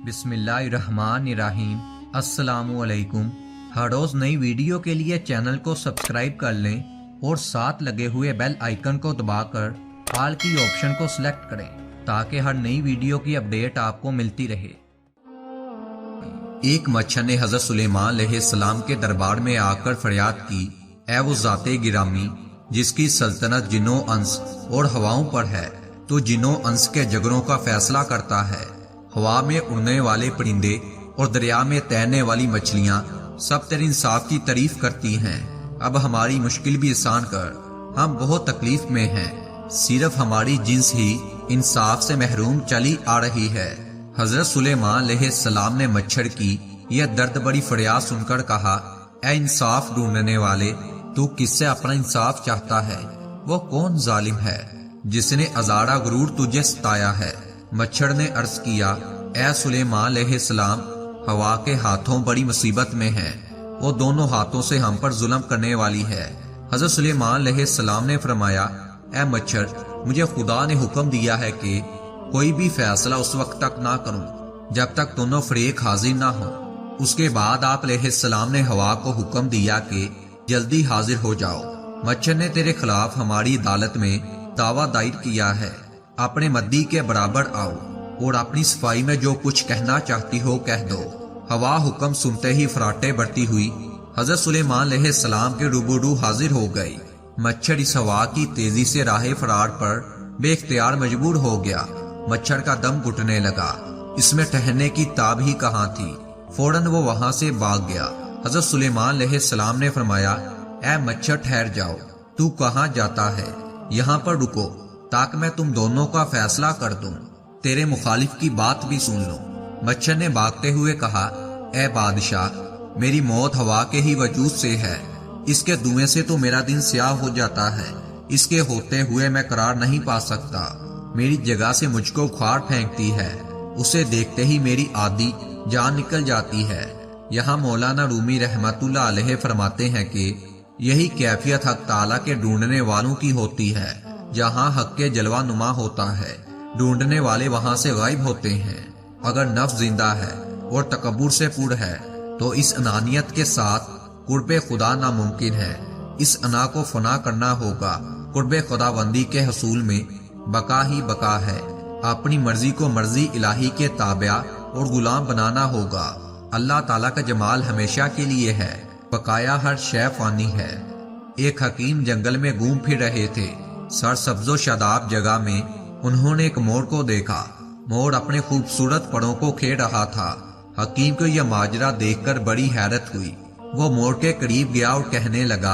بسم اللہ الرحمن الرحیم۔ السلام علیکم۔ ہر روز نئی ویڈیو کے لیے چینل کو سبسکرائب کر لیں اور ساتھ لگے ہوئے بیل آئیکن کو دبا کر آل کی آپشن کو سلیکٹ کریں تاکہ ہر نئی ویڈیو کی اپڈیٹ آپ کو ملتی رہے۔ ایک مچھر نے حضرت سلیمان علیہ السلام کے دربار میں آ کر فریاد کی، اے وہ ذات گرامی جس کی سلطنت جنوں انس اور ہواؤں پر ہے، تو جنوں انس کے جگروں کا فیصلہ کرتا ہے۔ ہوا میں اڑنے والے پرندے اور دریا میں تیرنے والی مچھلیاں سب تیرے انصاف کی تعریف کرتی ہیں۔ اب ہماری مشکل بھی آسان کر، ہم بہت تکلیف میں ہیں، صرف ہماری جنس ہی انصاف سے محروم چلی آ رہی ہے۔ حضرت سلیمان علیہ السلام نے مچھر کی یہ درد بڑی فریاد سن کر کہا، اے انصاف ڈھونڈنے والے، تو کس سے اپنا انصاف چاہتا ہے؟ وہ کون ظالم ہے جس نے ازارا غرور تجھے ستایا ہے؟ مچھر نے عرض کیا، اے سلیمان علیہ السلام، ہوا کے ہاتھوں بڑی مصیبت میں ہیں، وہ دونوں ہاتھوں سے ہم پر ظلم کرنے والی ہے۔ حضرت سلیمان علیہ السلام نے فرمایا، اے مچھر، مجھے خدا نے حکم دیا ہے کہ کوئی بھی فیصلہ اس وقت تک نہ کروں جب تک دونوں فریق حاضر نہ ہوں۔ اس کے بعد آپ علیہ السلام نے ہوا کو حکم دیا کہ جلدی حاضر ہو جاؤ، مچھر نے تیرے خلاف ہماری عدالت میں دعویٰ دائر کیا ہے، اپنے مدعی کے برابر آؤ اور اپنی صفائی میں جو کچھ کہنا چاہتی ہو کہہ دو۔ ہوا حکم سنتے ہی فراٹے بڑھتی ہوئی حضرت سلیمان علیہ السلام کے روبرو حاضر ہو گئی۔ مچھر اس ہوا کی تیزی سے راہ فرار پر بے اختیار مجبور ہو گیا۔ مچھر کا دم گھٹنے لگا، اس میں ٹہرنے کی تاب ہی کہاں تھی، فوراً وہ وہاں سے بھاگ گیا۔ حضرت سلیمان علیہ السلام نے فرمایا، اے مچھر ٹھہر جاؤ، تو کہاں جاتا ہے؟ یہاں پر رکو تاکہ میں تم دونوں کا فیصلہ کر دوں، تیرے مخالف کی بات بھی سن لوں۔ مچھر نے بھاگتے ہوئے کہا، اے بادشاہ، میری موت ہوا کے ہی وجود سے ہے، اس کے دھوئیں سے تو میرا دن سیاہ ہو جاتا ہے، اس کے ہوتے ہوئے میں قرار نہیں پا سکتا، میری جگہ سے مجھ کو اکھاڑ پھینکتی ہے، اسے دیکھتے ہی میری آدھی جان نکل جاتی ہے۔ یہاں مولانا رومی رحمت اللہ علیہ فرماتے ہیں کہ یہی کیفیت حق تعالیٰ کے ڈھونڈنے والوں کی ہوتی ہے، جہاں حق کے جلوہ نما ہوتا ہے، ڈھونڈنے والے وہاں سے غائب ہوتے ہیں۔ اگر نفس زندہ ہے اور تکبر سے پر ہے تو اس انانیت کے ساتھ قرب خدا ناممکن ہے۔ اس انا کو فنا کرنا ہوگا، قرب خدا بندی کے حصول میں بقا ہی بقا ہے۔ اپنی مرضی کو مرضی الہی کے تابع اور غلام بنانا ہوگا۔ اللہ تعالیٰ کا جمال ہمیشہ کے لیے ہے، بقایا ہر شے فانی ہے۔ ایک حکیم جنگل میں گھوم پھر رہے تھے، سرسبز و شاداب جگہ میں انہوں نے ایک مور کو دیکھا۔ مور اپنے خوبصورت پروں کو کھیل رہا تھا۔ حکیم کو یہ ماجرا دیکھ کر بڑی حیرت ہوئی۔ وہ مور کے قریب گیا اور کہنے لگا،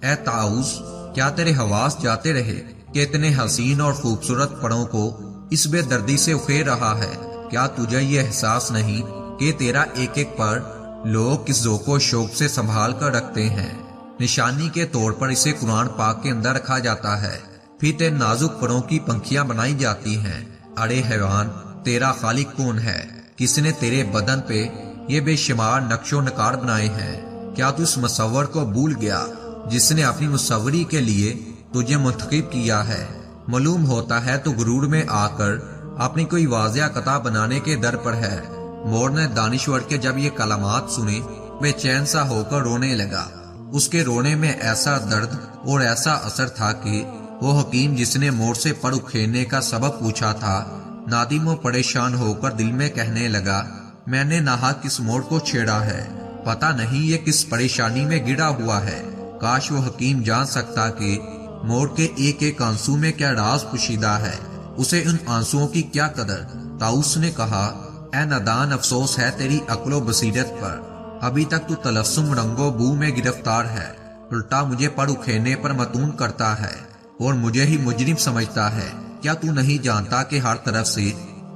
اے طاؤس، کیا تیرے حواس جاتے رہے کہ اتنے حسین اور خوبصورت پروں کو اس بے دردی سے اکھیل رہا ہے؟ کیا تجھے یہ احساس نہیں کہ تیرا ایک ایک پر لوگ کس ذوق و شوق سے سنبھال کر رکھتے ہیں؟ نشانی کے طور پر اسے قرآن پاک کے اندر رکھا جاتا ہے، پھر تیرے نازک پروں کی پنکھیاں بنائی جاتی ہیں۔ ارے حیوان، تیرا خالق کون ہے؟ کس نے تیرے بدن پہ یہ بے شمار نقش و نقار بنائے ہیں؟ کیا تو اس مصور کو بھول گیا جس نے اپنی مصوری کے لیے تجھے منتخب کیا ہے؟ معلوم ہوتا ہے تو غرور میں آ کر اپنی کوئی واضح قطع بنانے کے در پر ہے۔ مور نے دانشور کے جب یہ کلمات سنے بے چین سا ہو کر رونے لگا۔ اس کے رونے میں ایسا درد اور ایسا اثر تھا کہ وہ حکیم جس نے مور سے پر اکھیلنے کا سبب پوچھا تھا، نادم و پریشان ہو کر دل میں کہنے لگا، میں نے ناحق کس مور کو چھیڑا ہے، پتہ نہیں یہ کس پریشانی میں گرا ہوا ہے۔ کاش وہ حکیم جان سکتا کہ مور کے ایک ایک آنسو میں کیا راز پوشیدہ ہے، اسے ان آنسوؤں کی کیا قدر۔ طاؤس نے کہا، اے نادان، افسوس ہے تیری عقل و بصیرت پر، ابھی تک تو تلسم رنگ و بو میں گرفتار ہے، الٹا مجھے پر اکھیلنے پر متون کرتا ہے اور مجھے ہی مجرم سمجھتا ہے۔ کیا تو نہیں جانتا کہ ہر طرف سے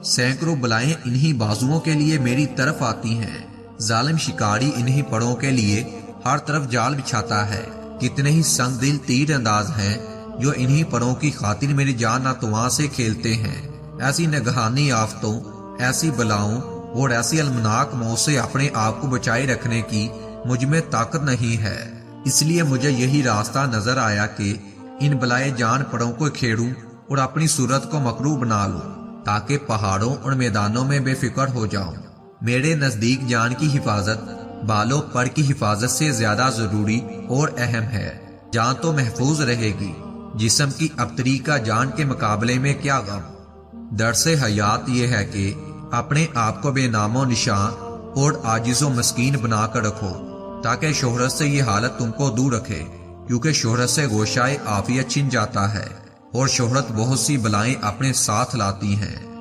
سینکڑوں بلائیں انہی بازوؤں کے لیے میری طرف آتی ہیں؟ ظالم شکاری انہی پروں کے لیے ہر طرف جال بچھاتا ہے۔ کتنے ہی سنگ دل تیر انداز ہیں جو انہی پروں کی خاطر میری جان ناتواں سے کھیلتے ہیں۔ ایسی نگہانی آفتوں، ایسی بلاؤں اور ایسی المناک موت سے اپنے آپ کو بچائے رکھنے کی مجھ میں طاقت نہیں ہے۔ اس لیے مجھے یہی راستہ نظر آیا کہ ان بلائے جان پروں کو کھیڑوں اور اپنی صورت کو مکروہ بنا لوں، تاکہ پہاڑوں اور میدانوں میں بے فکر ہو جاؤں میرے نزدیک جان کی حفاظت بالوں پر کی حفاظت سے زیادہ ضروری اور اہم ہے۔ جان تو محفوظ رہے گی، جسم کی ابتری کا جان کے مقابلے میں کیا غم۔ درس حیات یہ ہے کہ اپنے آپ کو بے نام و نشان اور عاجز و مسکین بنا کر رکھو، تاکہ شہرت سے یہ حالت تم کو دور رکھے، کیونکہ شہرت سے گوشائے عافیت چھن جاتا ہے اور شہرت بہت سی بلائیں اپنے ساتھ لاتی ہیں۔